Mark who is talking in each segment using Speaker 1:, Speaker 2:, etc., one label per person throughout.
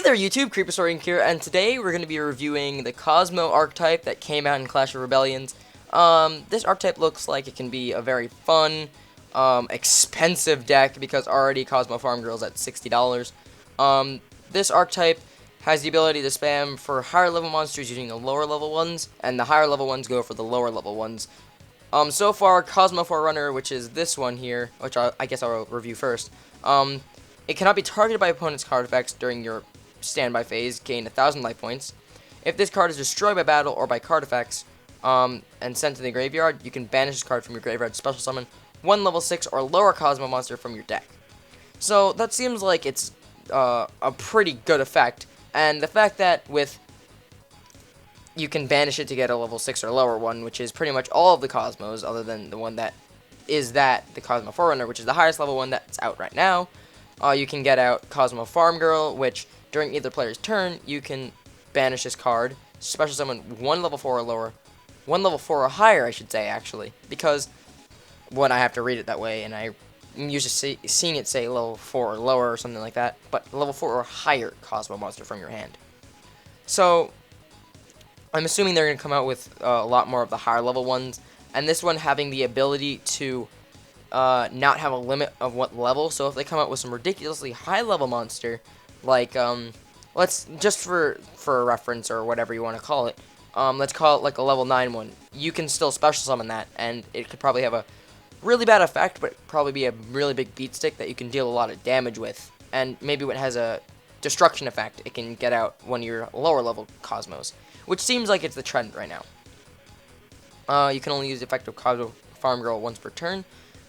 Speaker 1: there YouTube, Creeposaur here, and today we're going to be reviewing the Kozmo Archetype that came out in Clash of Rebellions. This archetype looks like it can be a very fun, expensive deck because already Cosmo Farm Girl's at $60. This archetype has the ability to spam for higher level monsters using the lower level ones, and the higher level ones go for the lower level ones. So far, Cosmo Forerunner, which is this one here, which I guess I'll review first, it cannot be targeted by opponent's card effects during your standby phase, gain 1,000 life points. If this card is destroyed by battle or by card effects, and sent to the graveyard, you can banish this card from your graveyard, special summon one level 6 or lower Cosmo monster from your deck. So that seems like it's a pretty good effect, and the fact that with you can banish it to get a level 6 or lower one, which is pretty much all of the Cosmos, other than the one that is the Cosmo Forerunner, which is the highest level one that's out right now. You can get out Cosmo Farm Girl, which during either player's turn, you can banish this card, special summon one level 4 or lower, one level 4 or higher, I should say, actually, because when I have to read it that way, and I'm usually seeing it say level 4 or lower or something like that, but level 4 or higher Cosmo monster from your hand. So I'm assuming they're going to come out with a lot more of the higher level ones, and this one having the ability to not have a limit of what level. So if they come out with some ridiculously high level monster, like let's just for a reference or whatever you want to call it, let's call it like a level 9 one. You can still special summon that, and it could probably have a really bad effect, but probably be a really big beat stick that you can deal a lot of damage with. And maybe when it has a destruction effect, it can get out one of your lower level Cosmos, which seems like it's the trend right now. You can only use the effect of Cosmo Farm Girl once per turn,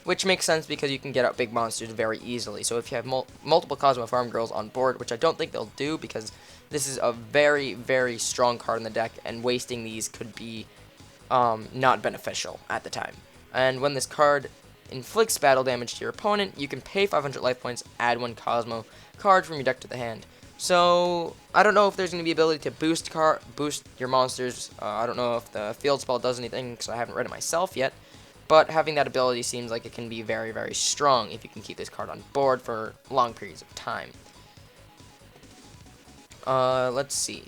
Speaker 1: which makes sense because you can get out big monsters very easily. So if you have multiple Cosmo Farm Girls on board, which I don't think they'll do because this is a very, very strong card in the deck, and wasting these could be not beneficial at the time. And when this card inflicts battle damage to your opponent, you can pay 500 life points, add one Cosmo card from your deck to the hand. So I don't know if there's going to be ability to boost your monsters. I don't know if the field spell does anything because I haven't read it myself yet. But having that ability seems like it can be very, very strong if you can keep this card on board for long periods of time. Let's see.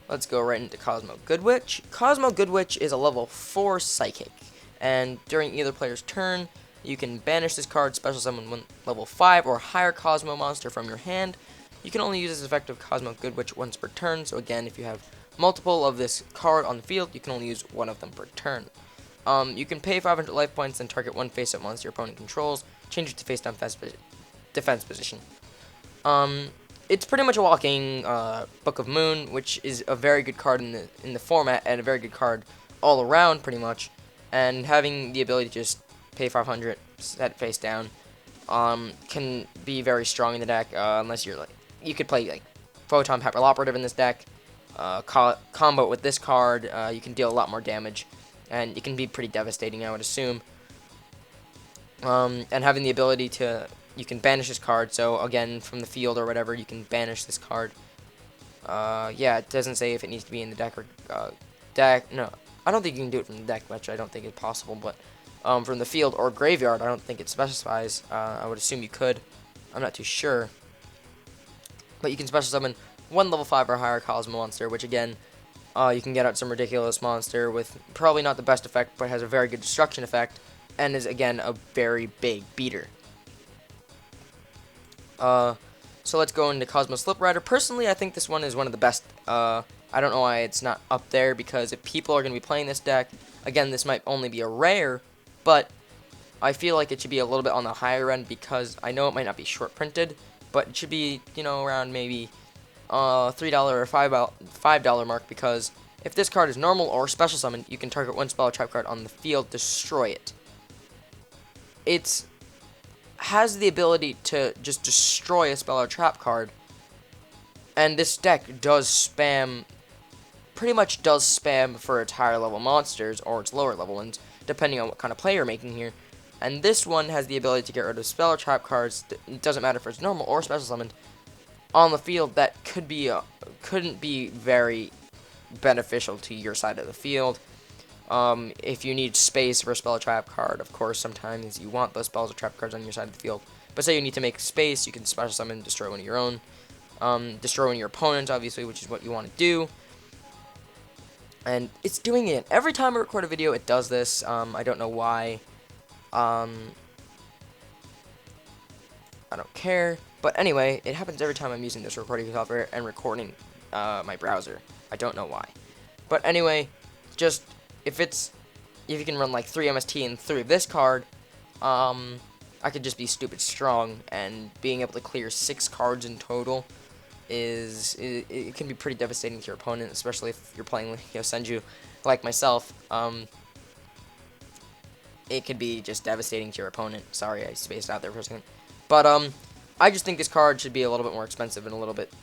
Speaker 1: Let's go right into Cosmo Goodwitch. Cosmo Goodwitch is a level 4 Psychic, and during either player's turn, you can banish this card, special summon one level 5 or higher Cosmo monster from your hand. You can only use this effect of Cosmo Goodwitch once per turn, so again, if you have multiple of this card on the field, you can only use one of them per turn. You can pay 500 life points and target one face-up monster your opponent controls, change it to face-down defense position. It's pretty much a walking Book of Moon, which is a very good card in the format, and a very good card all around, pretty much. And having the ability to just pay 500, set it face down, can be very strong in the deck, unless you're like, you could play like Photon Pepper Operative in this deck, combo it with this card, you can deal a lot more damage, and it can be pretty devastating, I would assume. And having the ability to, you can banish this card, so again, from the field or whatever, you can banish this card. Yeah, it doesn't say if it needs to be in the deck or, no, I don't think you can do it from the deck, which I don't think is possible, but from the field or graveyard, I don't think it specifies. I would assume you could. I'm not too sure. But you can special summon one level 5 or higher Cosmo monster, which again, you can get out some ridiculous monster with probably not the best effect, but has a very good destruction effect, and is again a very big beater. So let's go into Cosmo Slip Rider. Personally, I think this one is one of the best. I don't know why it's not up there, because if people are going to be playing this deck, again, this might only be a rare, but I feel like it should be a little bit on the higher end, because I know it might not be short printed, but it should be, you know, around maybe $3 or $5 mark, because if this card is normal or special summon, you can target one spell or trap card on the field, destroy it. It has the ability to just destroy a spell or trap card, and this deck does spam, pretty much does spam for its higher level monsters or its lower level ones, depending on what kind of play you're making here. And this one has the ability to get rid of spell or trap cards. It doesn't matter if it's normal or special summoned on the field that couldn't be very beneficial to your side of the field. If you need space for a spell or trap card, of course, sometimes you want those spells or trap cards on your side of the field. But say you need to make space, you can special summon and destroy one of your own. destroying your opponent, obviously, which is what you want to do. And it's doing it. Every time I record a video, it does this. I don't know why. I don't care. But anyway, it happens every time I'm using this recording software and recording my browser. I don't know why. But anyway, just if you can run like 3 MST and 3 of this card, I could just be stupid strong, and being able to clear 6 cards in total it can be pretty devastating to your opponent, especially if you're playing, Senju like myself. It could be just devastating to your opponent. Sorry, I spaced out there for a second. But I just think this card should be a little bit more expensive and a little bit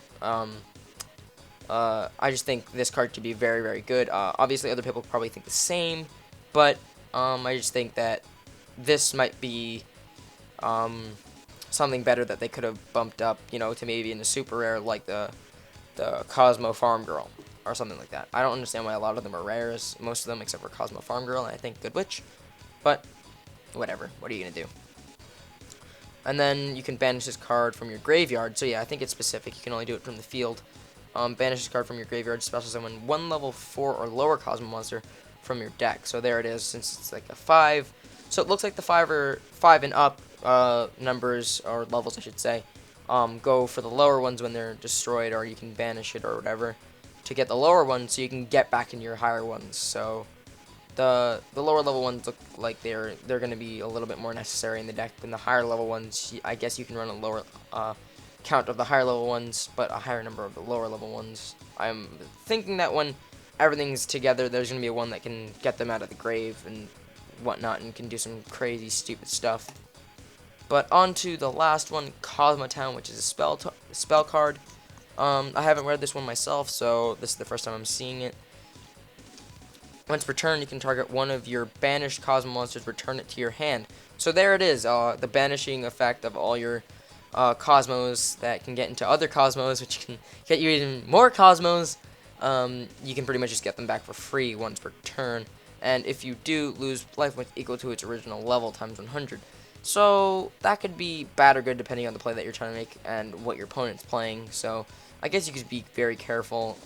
Speaker 1: I just think this card could be very, very good. Obviously, other people probably think the same, but I just think that this might be something better that they could have bumped up, to maybe in a super rare like the Cosmo Farm Girl or something like that. I don't understand why a lot of them are rares, most of them except for Cosmo Farm Girl and I think Good Witch, but whatever. What are you gonna do? And then you can banish this card from your graveyard. So yeah, I think it's specific. You can only do it from the field. Banish this card from your graveyard. Special summon 1 level 4 or lower Cosmo monster from your deck. So there it is, since it's like a 5. So it looks like the 5 and up numbers, or levels I should say, go for the lower ones when they're destroyed, or you can banish it or whatever to get the lower ones so you can get back into your higher ones. So the lower level ones look like they're going to be a little bit more necessary in the deck than the higher level ones. I guess you can run a lower count of the higher level ones, but a higher number of the lower level ones. I'm thinking that when everything's together, there's going to be one that can get them out of the grave and whatnot and can do some crazy stupid stuff. But on to the last one, Kozmo Town, which is a spell card. I haven't read this one myself, so this is the first time I'm seeing it. Once per turn, you can target one of your banished Cosmo monsters, return it to your hand. So there it is, the banishing effect of all your Cosmos that can get into other Cosmos, which can get you even more Cosmos. You can pretty much just get them back for free once per turn. And if you do, lose life points equal to its original level times 100. So that could be bad or good depending on the play that you're trying to make and what your opponent's playing. So I guess you could be very careful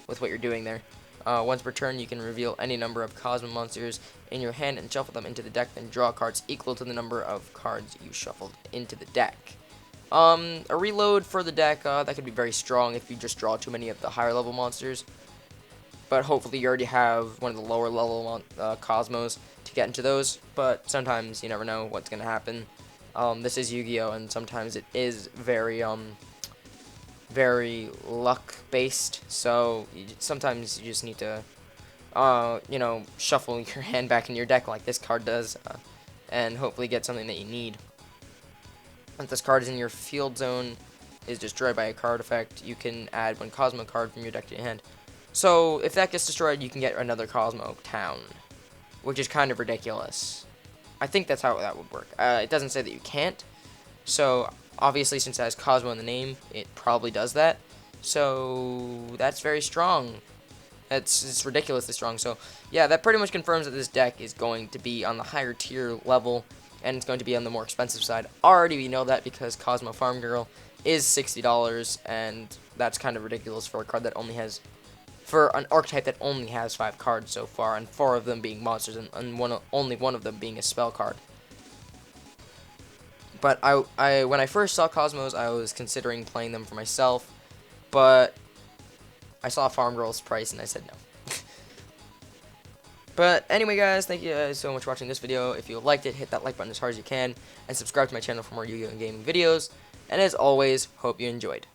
Speaker 1: with what you're doing there. Once per turn, you can reveal any number of Cosmo monsters in your hand and shuffle them into the deck, then draw cards equal to the number of cards you shuffled into the deck. A reload for the deck, that could be very strong if you just draw too many of the higher level monsters. But hopefully you already have one of the lower level Cosmos to get into those. But sometimes you never know what's going to happen. This is Yu-Gi-Oh! And sometimes it is very luck based, so sometimes you just need to shuffle your hand back in your deck like this card does, and hopefully get something that you need. Once this card is in your field zone, is destroyed by a card effect, you can add 1 Cosmo card from your deck to your hand. So if that gets destroyed, you can get another Kozmo Town, which is kind of ridiculous. I think that's how that would work. It doesn't say that you can't, so obviously, since it has Cosmo in the name, it probably does that. So that's very strong. It's ridiculously strong. So yeah, that pretty much confirms that this deck is going to be on the higher tier level, and it's going to be on the more expensive side. Already we know that because Cosmo Farm Girl is $60, and that's kind of ridiculous for a card that only has, for an archetype that only has 5 cards so far, and 4 of them being monsters, and only one of them being a spell card. But when I first saw Cosmos, I was considering playing them for myself, but I saw Farm Girl's price and I said no. But anyway, guys, thank you guys so much for watching this video. If you liked it, hit that like button as hard as you can, and subscribe to my channel for more Yu-Gi-Oh! And gaming videos. And as always, hope you enjoyed.